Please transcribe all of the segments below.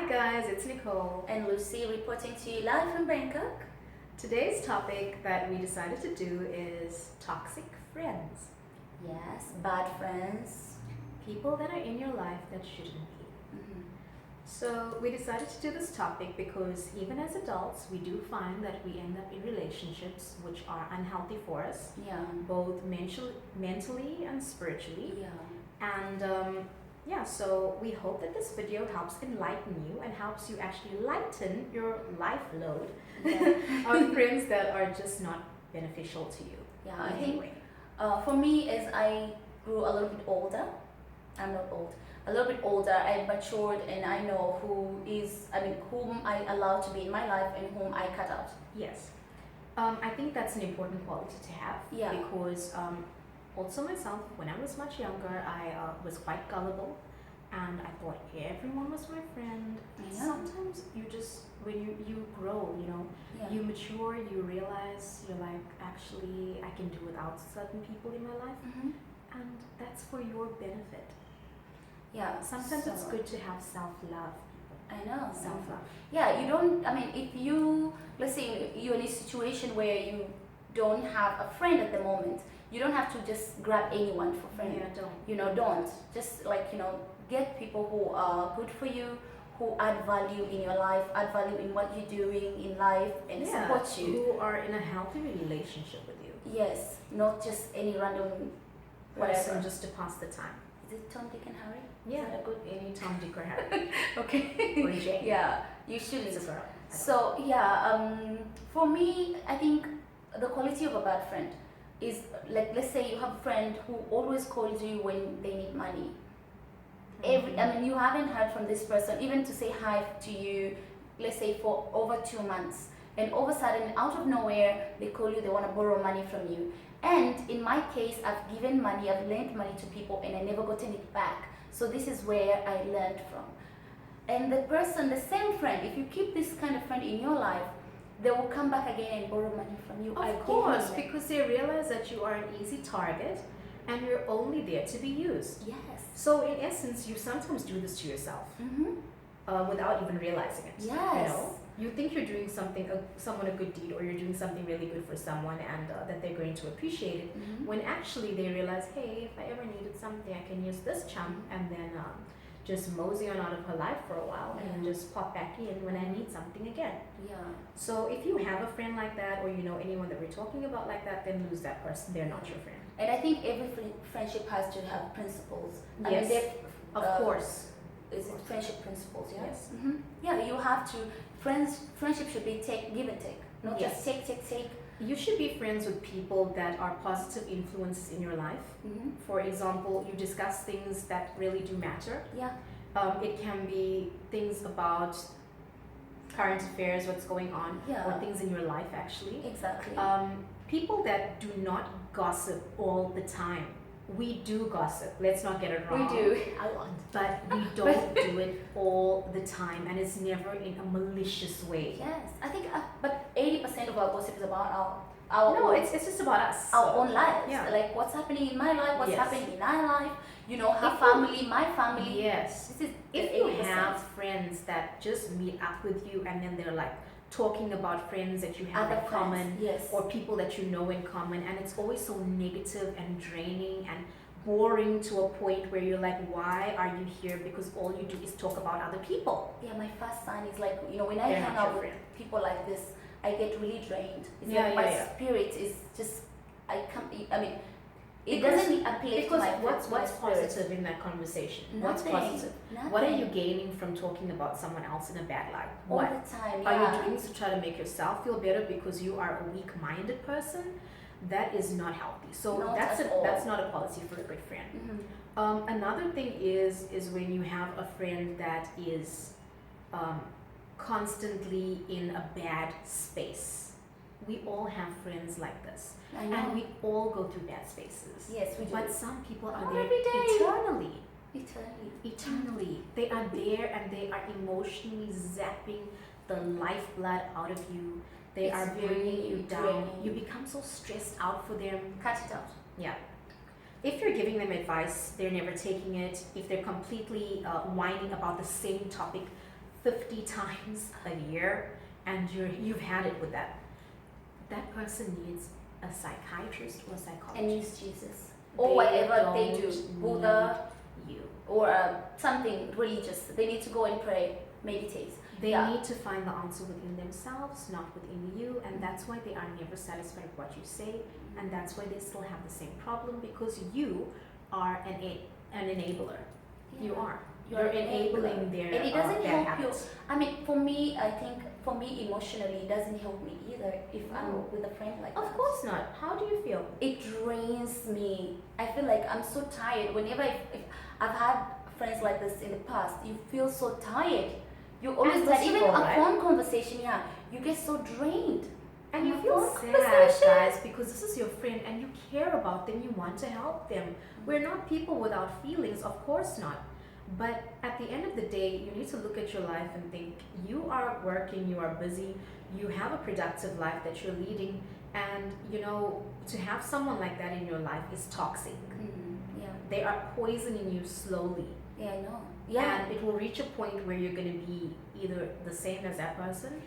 Hi guys, it's Nicole. And Lucy reporting to you live from Bangkok. Today's topic that we decided to do is toxic friends. Yes, bad friends. People that are in your life that shouldn't be. Mhm. So we decided to do this topic because even as adults, we do find that we end up in relationships which are unhealthy for us, Yeah. both mentally and spiritually. Yeah. And yeah, so we hope that this video helps enlighten you and helps you actually lighten your life load of friends that are just not beneficial to you. Yeah, in I any think way. for me, as I grew a little bit older, I'm not old, a little bit older, I matured and I know whom I allow to be in my life and whom I cut out. Yes. I think that's an important quality to have. Yeah. Because also myself, when I was much younger, I was quite gullible, and I thought everyone was my friend. And Yeah. sometimes you just, when you grow, Yeah. you mature, you realize you're like, actually, I can do without certain people in my life, Mhm. and that's for your benefit. Yeah. Sometimes it's so- good to have self-love. I know. Self-love. Yeah, you don't, if you, let's say you're in a situation where you don't have a friend at the moment, you don't have to just grab anyone for friend. Yeah, don't. Don't. Just get people who are good for you, who add value in your life, add value in what you're doing in life, and support you. Who are in a healthy relationship with you. Yes, not just any random Person whatever. just to pass the time. Is it Tom, Dick, and Harry? Yeah, Is that a good? any Tom, Dick, or Harry. Okay. Or Jane. Yeah, you shouldn't. It's a girl. So yeah, for me, I think the quality of a bad friend is like, let's say you have a friend who always calls you when they need money. You haven't heard from this person even to say hi to you, let's say for over 2 months, and all of a sudden, out of nowhere, they call you, they want to borrow money from you. And in my case, I've given money, I've lent money to people, and I never gotten it back. So this is where I learned from. And the person, the same friend, if you keep this kind of friend in your life, they will come back again and borrow money from you. Of course, because they realize that you are an easy target and you're only there to be used. Yes. So in essence, you sometimes do this to yourself without even realizing it. Yes. You think you're doing someone a good deed, or you're doing something really good for someone, and that they're going to appreciate it. When actually they realize, hey, if I ever needed something, I can use this chump, and then just mosey on out of her life for a while, and then just pop back in when I need something again. Yeah. So if you have a friend like that, or you know anyone that we're talking about like that, then lose that person. They're not your friend. And I think every friendship has to have principles. Yes, of course. Is it friendship principles? Yeah. Yes. Yeah, you have to. Friendship should be give and take, not just take. You should be friends with people that are positive influences in your life. For example, you discuss things that really do matter. Yeah. It can be things about current affairs, what's going on, or things in your life actually. Exactly. People that do not gossip all the time. We do gossip, let's not get it wrong. We do. But we don't do it all the time, and it's never in a malicious way. Yes, I think, but 80% of our gossip is about our No, own, it's just about us. our own lives. Yeah. Like what's happening in my life, what's Yes. happening in our life. Her If family, my family. Yes. This is If the you 80%. have friends that just meet up with you and then they're like talking about friends that you have Other in common, friends, yes. or people that you know in common, and it's always so negative and draining and boring to a point where you're like, why are you here? Because all you do is talk about other people. Yeah, my first sign is like, when I They're hang not out your with friend. people like this, I get really drained. It's Yeah, like my yeah. spirit is just, I can't, it Because- doesn't uplift Because my what's spirit. positive in that conversation? What's Nothing. positive? Nothing. What are you gaining from talking about someone else in a bad light? All What? the time, Are yeah. you doing this to try to make yourself feel better because you are a weak-minded person? That is not healthy. So Not that's at all. that's not a quality for a good friend. Another thing is when you have a friend that is constantly in a bad space. We all have friends like this, I know. and we all go through bad spaces. Yes, we do. But some people are Not there every day. eternally. Eternally. They are there, and they are emotionally zapping the lifeblood out of you. They It's are very bringing you down. draining. You become so stressed out for them. Cut it out. Yeah. If you're giving them advice, they're never taking it. If they're completely whining about the same topic 50 times a year and you've had it with that person needs a psychiatrist or a psychologist. And use Jesus or whatever they do, Buddha, you, or something religious. They need to go and pray, meditate. they need to find the answer within themselves, not within you, and that's why they are never satisfied with what you say, and that's why they still have the same problem, because you are an enabler. You are. You're enabling their and it doesn't their help habits. you. I mean, for me, I think for me emotionally, it doesn't help me either if No. I'm with a friend like Of that. course not. How do you feel? It drains me. I feel like I'm so tired. Whenever if I've had friends like this in the past, you feel so tired. You always tired. Even miserable, a right? phone conversation, yeah, you get so drained. And you On a feel phone sad, conversation. guys, because this is your friend and you care about them, you want to help them. We're not people without feelings, of course not. But at the end of the day, you need to look at your life and think, you are working, you are busy, you have a productive life that you're leading, and you know, to have someone like that in your life is toxic. Yeah, They are poisoning you slowly. yeah, I know. Yeah, And it will reach a point where you're going to be either the same as that person,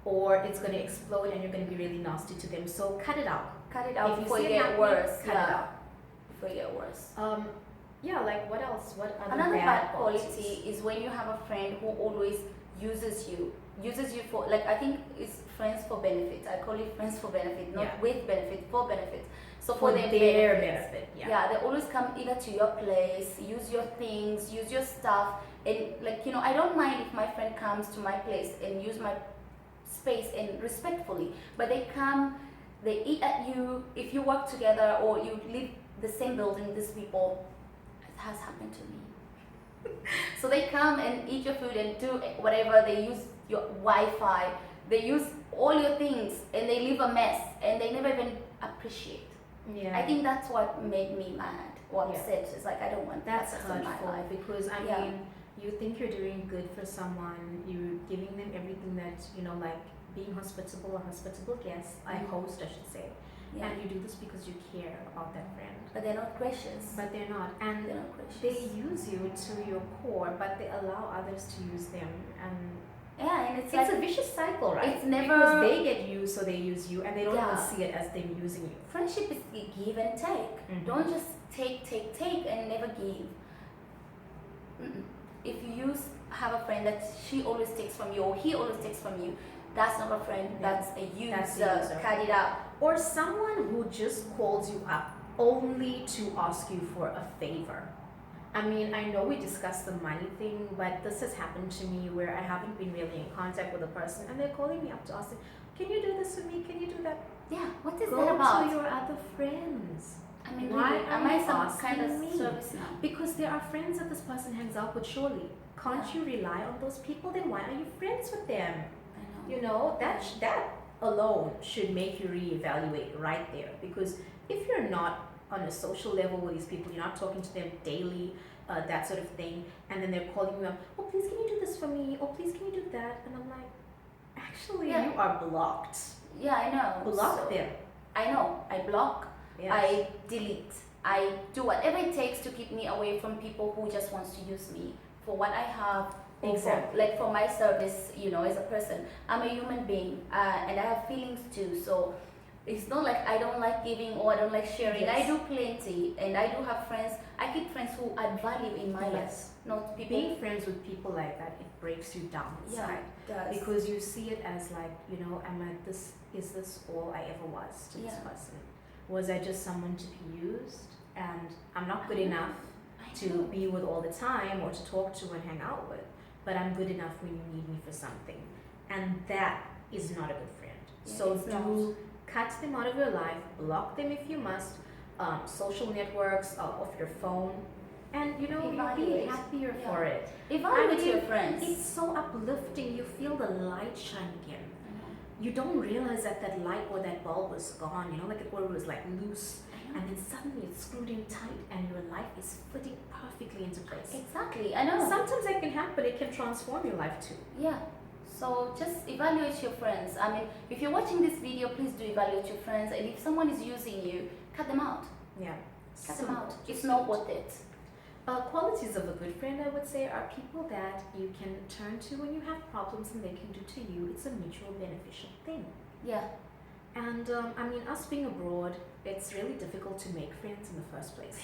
or it's going to explode and you're going to be really nasty to them. So cut it out. cut it out If you before see it it get happening, worse. cut Yeah, it out. before it get worse. Yeah, like what else? What other Another bad qualities? quality is when you have a friend who always uses you for, like, I think it's friends for benefit. I call it friends for benefit, not Yeah. with benefit, for benefit. So For their their benefit. benefit. Yeah, they always come either to your place, use your things, use your stuff, and like, you know, I don't mind if my friend comes to my place and use my space and respectfully, but they come, they eat at you. If you work together or you live the same building, these people, it has happened to me. So they come and eat your food and do whatever. They use your Wi-Fi, they use all your things, and they leave a mess, and they never even appreciate. Yeah. I think that's what made me mad or Yeah. upset. It's like, I don't want That's that in my hurtful life. because I Yeah. mean, you think you're doing good for someone, you're giving them everything that, you know, like being hospitable, a hospitable guest, I Mhm. host, I should say. Yeah. And you do this because you care about that friend. But they're not gracious. But they're not. And They're not gracious. they use you to your core, but they allow others to use them. And Yeah, and it's it's like a vicious cycle, right? it's never- Because they get used, so they use you, and they don't even Yeah. see it as them using you. friendship is a give and take. Mhm. Don't just take and never give. Mm-mm. If you have a friend that she always takes from you or he always takes from you, that's not a friend. Yeah. That's a user. That's a user. Cut it out. Or someone who just calls you up only to ask you for a favor. I mean, I know we discussed the money thing, but this has happened to me where I haven't been really in contact with a person and they're calling me up to ask, can you do this for me? Can you do that? Yeah. What is Go that about? to your other friends. I mean, Why really, are am I you some kind of asking me? service now? Because there are friends that this person hangs out with, surely. Can't Yeah. you rely on those people? Then why are you friends with them? I know. You know, that alone should make you reevaluate right there. Because if you're not on a social level with these people, you're not talking to them daily, that sort of thing, and then they're calling you up, oh, please can you do this for me? Oh, please can you do that? And I'm like, actually, Yeah. you are blocked. Yeah, I know. Block So, them. I know. I block. Yes. I delete. I do whatever it takes to keep me away from people who just wants to use me for what I have, or Exactly. for, like, for my service. You know, as a person, I'm a human being, and I have feelings too. So it's not like I don't like giving or I don't like sharing. Yes. I do plenty, and I do have friends. I keep friends who add value in my life, Yes. not people. Being friends with people like that, it breaks you down Yeah, inside. it does. Because you see it as like, you know, is this all I ever was to this Yeah. person? Was I just someone to be used? And I'm not good I know. enough I to know. be with all the time or to talk to and hang out with, but I'm good enough when you need me for something. And that is not a good friend. Yeah, So it's do cut them out of your life, block them if you must, social networks, off your phone, and you know, you'll be Evaluate. happier Yeah. for it. Evaluate I your mean, friends. It's so uplifting. You feel the light shine again. You don't realize that that light or that bulb was gone, you know, like it was like loose, and then suddenly it's screwed in tight and your life is fitting perfectly into place. Exactly, I know. Sometimes that can happen, it can transform your life too. Yeah. So just evaluate your friends. I mean, if you're watching this video, please do evaluate your friends. And if someone is using you, cut them out. Yeah. Cut them out. It's just not worth it. Qualities of a good friend, I would say, are people that you can turn to when you have problems and they can do to you. It's a mutual beneficial thing. Yeah. And I mean, us being abroad, it's really difficult to make friends in the first place.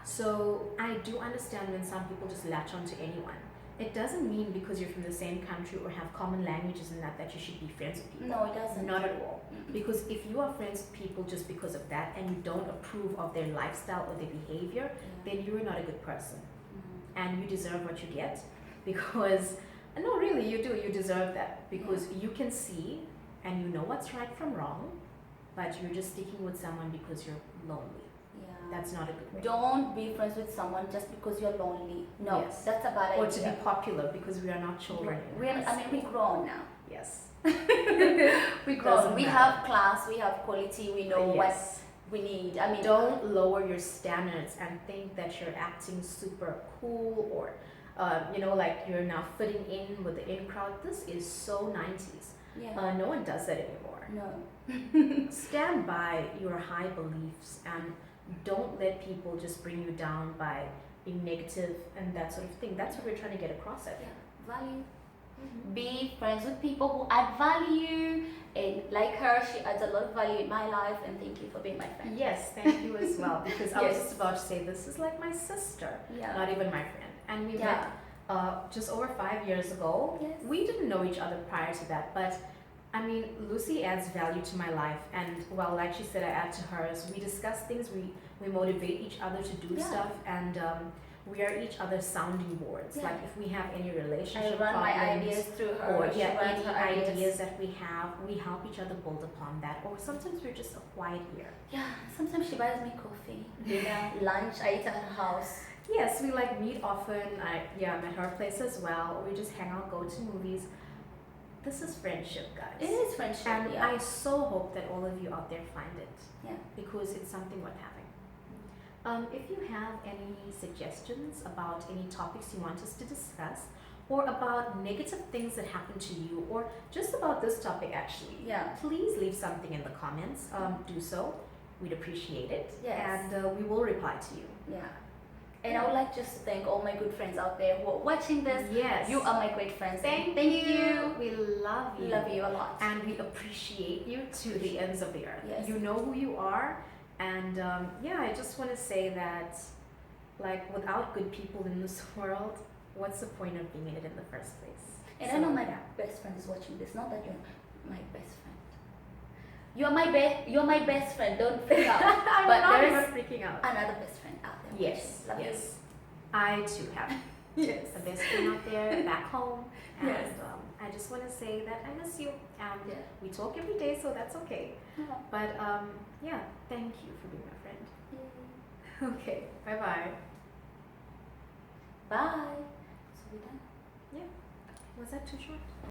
So I do understand when some people just latch onto anyone. It doesn't mean because you're from the same country or have common languages and that you should be friends with people. No, it doesn't. Not at all. Mm-mm. Because if you are friends with people just because of that and you don't approve of their lifestyle or their behavior, then you're not a good person. And you deserve what you get because, no, really, you do. You deserve that because you can see and you know what's right from wrong, but you're just sticking with someone because you're lonely. That's not a good way. Don't be friends with someone just because you're lonely. No, Yes. that's a bad Or idea. to be popular because we are not children. We're grown now. Yes. We're grown. Doesn't We matter. have class, we have quality, we know what Yes. we need. I mean, Don't lower your standards and think that you're acting super cool or, like you're now fitting in with the in crowd. This is so 90s. yeah. No one does that anymore. No. Stand by your high beliefs and don't let people just bring you down by being negative and that sort of thing. That's what we're trying to get across at. Yeah. Value. Be friends with people who add value, and like her, she adds a lot of value in my life, and thank you for being my friend. Yes, thank you as well. Because I was Yes. just about to say this is like my sister, Yeah. not even my friend. And we Yeah. met just over 5 years ago. Yes. We didn't know each other prior to that, but I mean, Lucy adds value to my life, and well, like she said, I add to hers. We discuss things, we motivate each other to do Yeah. stuff, and we are each other's sounding boards. Yeah. Like if we have any I relationship run my problems, ideas through her. or she yeah, runs any her ideas that we have, we help each other build upon that. Or sometimes we're just a quiet ear. Yeah. Sometimes she buys me coffee, dinner, lunch. I eat at her house. Yes, we like meet often. I'm at her place as well. We just hang out, go to movies. This is friendship, guys. It is friendship. And yeah. I so hope that all of you out there find it. Yeah. Because it's something worth having. If you have any suggestions about any topics you want us to discuss, or about negative things that happen to you, or just about this topic actually, Yeah. please leave something in the comments. Do so. We'd appreciate it. Yes. And we will reply to you. Yeah. And I would like just to thank all my good friends out there who are watching this. Yes. You are my great friends. Thank you. We love you. Love you a lot. And we appreciate you to the ends of the earth. Yes. You know who you are. And I just want to say that, like, without good people in this world, what's the point of being in it in the first place? And So, I know my yeah. best friend is watching this. Not that you're my best friend. You're my best friend. Don't freak out. I'm But not there even is freaking out. another best friend out there. Yes, Love yes. I too have you. Yes. a best friend out there back home. And Yes. I just want to say that I miss you. And Yeah. we talk every day, so that's okay. Yeah. But thank you for being my friend. Okay, bye-bye. Bye. So we done. Was that too short?